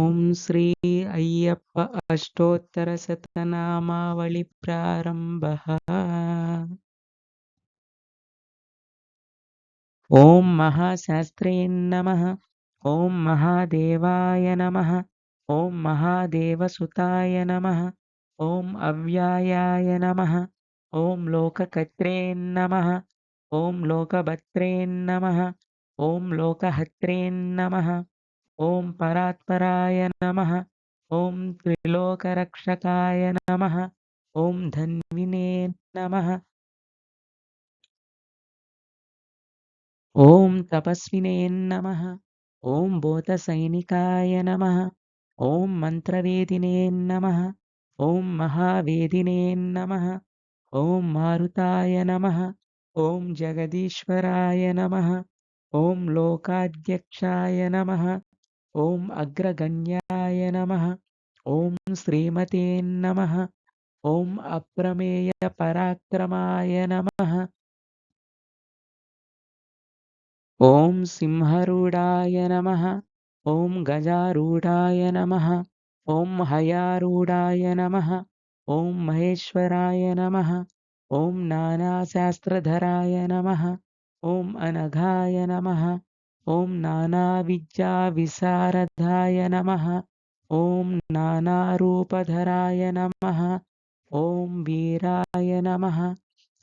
ಓಂ ಶ್ರೀ ಅಯ್ಯಪ್ಪ ಅಷ್ಟೋತ್ತರಶತನಾಮಾವಳಿ ಪ್ರಾರಂಭಃ. ಓಂ ಮಹಾಶಾಸ್ತ್ರೇ ನಮಃ. ಓಂ ಮಹಾದೇವಾಯ ನಮಃ. ಓಂ ಮಹಾದೇವಸುತಾಯ ನಮಃ. ಓಂ ಅವ್ಯಾಯಾಯ ನಮಃ. ಓಂ ಲೋಕಕರ್ತ್ರೇ ನಮಃ. ಓಂ ಲೋಕಭತ್ರೇ ನಮಃ. ಓಂ ಲೋಕಹತ್ರೇ ನಮಃ. ಓಂ ಪರಾತ್ಪರಾಯ ನಮಃ. ಓಂ ತ್ರಿಲೋಕರಕ್ಷಕಾಯ ನಮಃ. ಓಂ ಧನ್ವಿನೇ ನಮಃ. ಓಂ ತಪಸ್ವಿನೇ ನಮಃ. ಓಂ ಭೂತಸೈನಿಕಾಯ ನಮಃ. ಓಂ ಮಂತ್ರವೇದಿನೇ ನಮಃ. ಓಂ ಮಹಾವೇದಿನೇ ನಮಃ. ಓಂ ಮಾರುತಾಯ ನಮಃ. ಓಂ ಜಗದೀಶ್ವರಾಯ ನಮಃ. ಓಂ ಲೋಕಾಧ್ಯಕ್ಷಾಯ ನಮಃ. ಓಂ ಅಗ್ರಗಣ್ಯಾಯ ನಮಃ. ಓಂ ಶ್ರೀಮತೇ ನಮಃ. ಓಂ ಅಪ್ರಮೇಯ ಪರಾಕ್ರಮಾಯ ನಮಃ. ಓಂ ಸಿಂಹರೂಢಾಯ ನಮಃ. ಓಂ ಗಜಾರೂಢಾಯ ನಮಃ. ಓಂ ಹಯಾರೂಢಾಯ ನಮಃ. ಓಂ ಮಹೇಶ್ವರಾಯ ನಮಃ. ಓಂ ನಾನಾಶಾಸ್ತ್ರಧರಾಯ ನಮಃ. ಓಂ ಅನಘಾಯ ನಮಃ. ಓಂ ನಾನಾವಿದ್ಯಾವಿಶಾರದಾಯ ನಮಃ. ಓಂ ನಾನಾರೂಪಧರಾಯ ನಮಃ. ಓಂ ವೀರಾಯ ನಮಃ.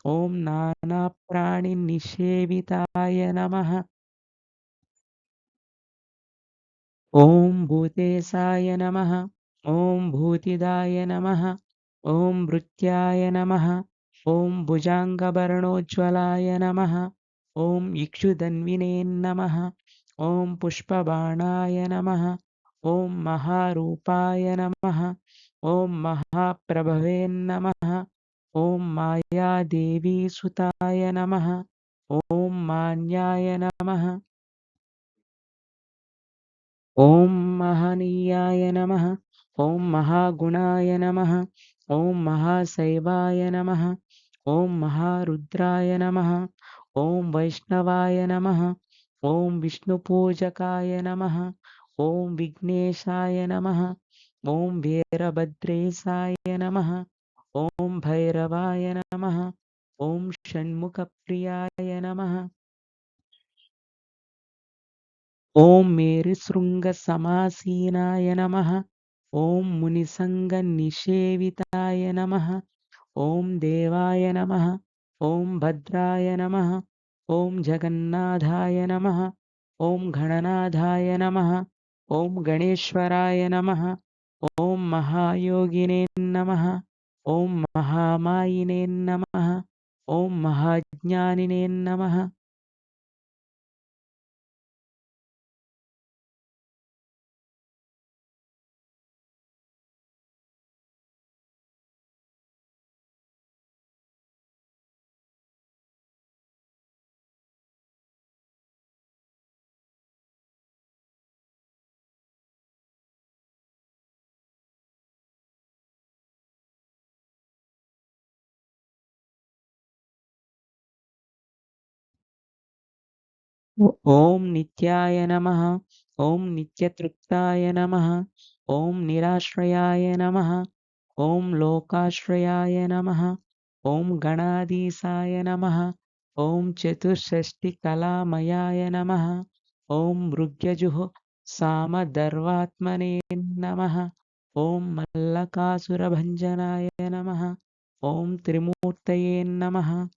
ಓಂ ನಾನಾಪ್ರಾಣಿನಿಷೇವಿತಾಯ ನಮಃ. ಓಂ ಭೂತೇಶಾಯ ನಮಃ. ಓಂ ಭೂತಿದಾಯ ನಮಃ. ಓಂ ಭೃತ್ಯಾಯ ನಮಃ. ಓಂ ಭುಜಾಂಗವರ್ಣೋಜ್ವಲಾಯ ನಮಃ. ಓಂ ಇಕ್ಷುಧನ್ವಿನೇ ನಮಃ. ಓಂ ಪುಷ್ಪಬಾಣಾಯ ನಮಃ. ಓಂ ಮಹಾರೂಪಾಯ ನಮಃ. ಓಂ ಮಹಾಪ್ರಭವೇ ನಮಃ. ಓಂ ಮಾಯಾದೇವೀಸುತಾಯ ನಮಃ. ಓಂ ಮಾನ್ಯಾಯ ನಮಃ. ಓಂ ಮಹನೀಯಾಯ ನಮಃ. ಓಂ ಮಹಾಗುಣಾಯ ನಮಃ. ಓಂ ಮಹಾಶೈವಾಯ ನಮಃ. ಓಂ ಮಹಾರುದ್ರಾಯ ನಮಃ. ಓಂ ವೈಷ್ಣವಾಯ ನಮಃ. ಓಂ ವಿಷ್ಣುಪೂಜಕಾಯ ನಮಃ. ಓಂ ವಿಘ್ನೇಶಾಯ ನಮಃ. ಓಂ ವೀರಭದ್ರೇಶಾಯ ನಮಃ. ಓಂ ಭೈರವಾಯ ನಮಃ. ಓಂ ಷಣ್ಮುಖಪ್ರಿಯಾಯ ನಮಃ. ಓಂ ಮೇರುಶೃಂಗಸಮಾಸೀನಾಯ ನಮಃ. ಓಂ ಮುನಿಸಂಗನಿಷೇವಿತಾಯ ನಮಃ. ಓಂ ದೇವಾಯ ನಮಃ. ಓಂ ಭದ್ರಾಯ ನಮಃ. ಓಂ ಜಗನ್ನಾಥಾಯ ನಮಃ. ಓಂ ಗಣನಾಥಾಯ ನಮಃ. ಓಂ ಗಣೇಶ್ವರಾಯ ನಮಃ. ಓಂ ಮಹಾಯೋಗಿನೇ ನಮಃ. ಓಂ ಮಹಾಮಾಯಿನೇ ನಮಃ. ಓಂ ಮಹಾಜ್ಞಾನಿನೇ ನಮಃ. ಓಂ ನಿತ್ಯಾಯ ನಮಃ. ಓಂ ನಿತ್ಯತೃಪ್ತಾಯ ನಮಃ. ಓಂ ನಿರಾಶ್ರಯಾಯ ನಮಃ. ಓಂ ಲೋಕಾಶ್ರಯಾಯ ನಮಃ. ಓಂ ಗಣಾಧೀಶಾಯ ನಮಃ. ಓಂ ಚತುಷ್ಷಷ್ಟಿಕಲಾಮಯಾಯ ನಮಃ. ಓಂ ಮೃಗ್ಯಜುಃ ಸಾಮದರ್ವಾತ್ಮನೇ ನಮಃ. ಓಂ ಮಲ್ಲಕಾಸುರಭಂಜನಾಯ ನಮಃ. ಓಂ ತ್ರಿಮೂರ್ತಯೇ ನಮಃ.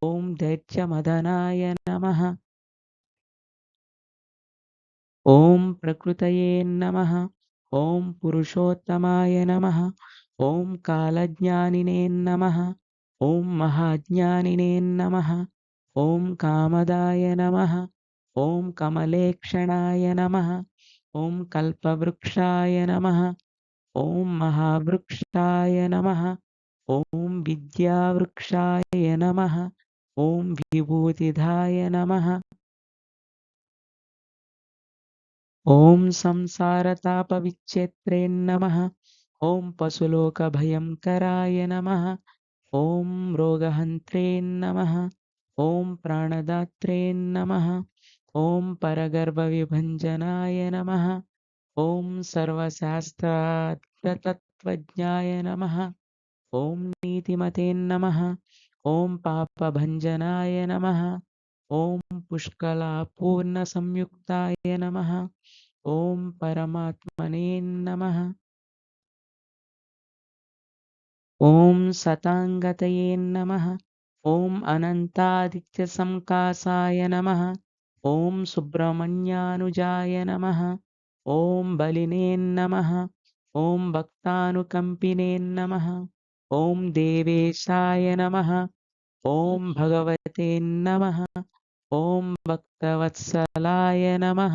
ಓಂ ದೈತ್ಯಮದನಾಯ ನಮಃ. ಓಂ ಪ್ರಕೃತಯೇ ನಮಃ. ಓಂ ಪುರುಷೋತ್ತಮಾಯ ನಮಃ. ಓಂ ಕಾಲಜ್ಞಾನಿನೇ ನಮಃ. ಓಂ ಮಹಾಜ್ಞಾನಿನೇ ನಮಃ. ಓಂ ಕಾಮದಾಯ ನಮಃ. ಓಂ ಕಮಲೇಕ್ಷಣಾಯ ನಮಃ. ಓಂ ಕಲ್ಪವೃಕ್ಷಾಯ ನಮಃ. ಓಂ ಮಹಾವೃಕ್ಷಾಯ ನಮಃ. ಓಂ ವಿದ್ಯಾವೃಕ್ಷಾಯ ನಮಃ. ಓಂ ವಿಭೂತಿಧಾಯ ನಮಃ. ಓಂ ಸಂಸಾರತಾಪವಿಚ್ಛೇತ್ರೇ ನಮಃ. ಓಂ ಪಶುಲೋಕಭಯಂಕರಾಯ ನಮಃ. ಓಂ ರೋಗಹಂತ್ರೇ ನಮಃ. ಓಂ ಪ್ರಾಣದಾತ್ರೇ ನಮಃ. ಓಂ ಪರಗರ್ಭವಿಭಂಜನಾಯ ನಮಃ. ॐ सर्वशास्त्रार्थतत्त्वज्ञाय नमः। ॐ नीतिमते नमः। ॐ पापभञ्जनाय नमः। ॐ पुष्कलापूर्णसंयुक्ताय नमः। ॐ परमात्मने नमः। ॐ सताङ्गतये नमः। ॐ अनन्तादित्यसंकासाय नमः। ॐ सुब्रह्मण्यानुजाय नमः। ॐ बलिने नमः। ॐ भक्तानुकम्पिने नमः। ॐ देवेशाय नमः। ॐ भगवते नमः। ॐ भक्तवत्सलाय नमः।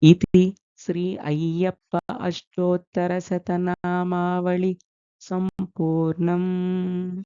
इति श्री अय्यप्प अष्टोत्तरशतनामावळि सम्पूर्णम्।